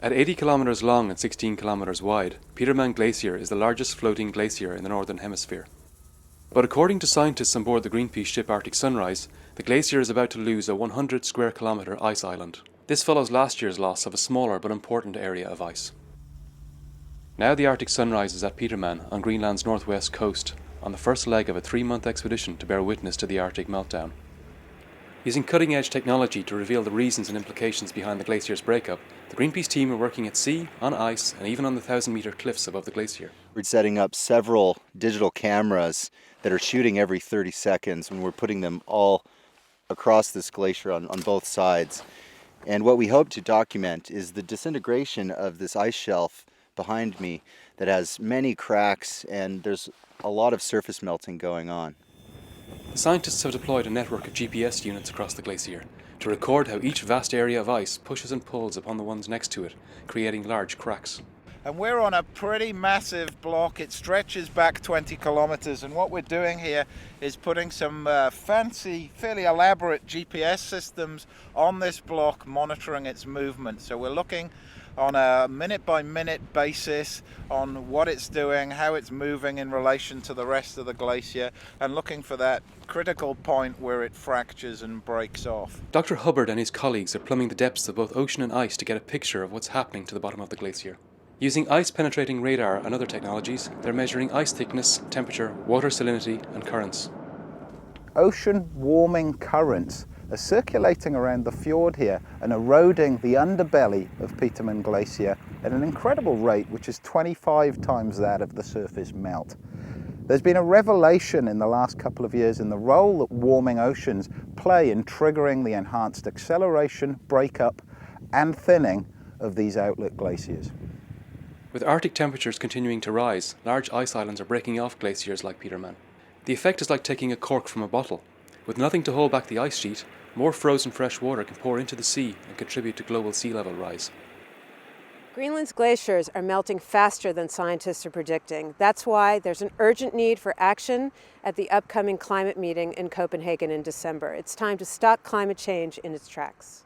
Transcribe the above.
At 80 kilometers long and 16 kilometers wide, Petermann Glacier is the largest floating glacier in the Northern Hemisphere. But according to scientists on board the Greenpeace ship Arctic Sunrise, the glacier is about to lose a 100 square kilometre ice island. This follows last year's loss of a smaller but important area of ice. Now the Arctic Sunrise is at Petermann on Greenland's northwest coast, on the first leg of a 3-month expedition to bear witness to the Arctic meltdown. Using cutting-edge technology to reveal the reasons and implications behind the glacier's breakup, the Greenpeace team are working at sea, on ice, and even on the 1,000-metre cliffs above the glacier. We're setting up several digital cameras that are shooting every 30 seconds, and we're putting them all across this glacier on both sides. And what we hope to document is the disintegration of this ice shelf behind me that has many cracks, and there's a lot of surface melting going on. The scientists have deployed a network of GPS units across the glacier to record how each vast area of ice pushes and pulls upon the ones next to it, creating large cracks. And we're on a pretty massive block. It stretches back 20 kilometers, and what we're doing here is putting some fancy, fairly elaborate GPS systems on this block, monitoring its movement. So we're looking on a minute-by-minute basis on what it's doing, how it's moving in relation to the rest of the glacier, and looking for that critical point where it fractures and breaks off. Dr. Hubbard and his colleagues are plumbing the depths of both ocean and ice to get a picture of what's happening to the bottom of the glacier. Using ice-penetrating radar and other technologies, they're measuring ice thickness, temperature, water salinity, and currents. Ocean warming currents are circulating around the fjord here and eroding the underbelly of Petermann Glacier at an incredible rate, which is 25 times that of the surface melt. There's been a revelation in the last couple of years in the role that warming oceans play in triggering the enhanced acceleration, breakup, and thinning of these outlet glaciers. With Arctic temperatures continuing to rise, large ice islands are breaking off glaciers like Petermann. The effect is like taking a cork from a bottle. With nothing to hold back the ice sheet, more frozen fresh water can pour into the sea and contribute to global sea level rise. Greenland's glaciers are melting faster than scientists are predicting. That's why there's an urgent need for action at the upcoming climate meeting in Copenhagen in December. It's time to stop climate change in its tracks.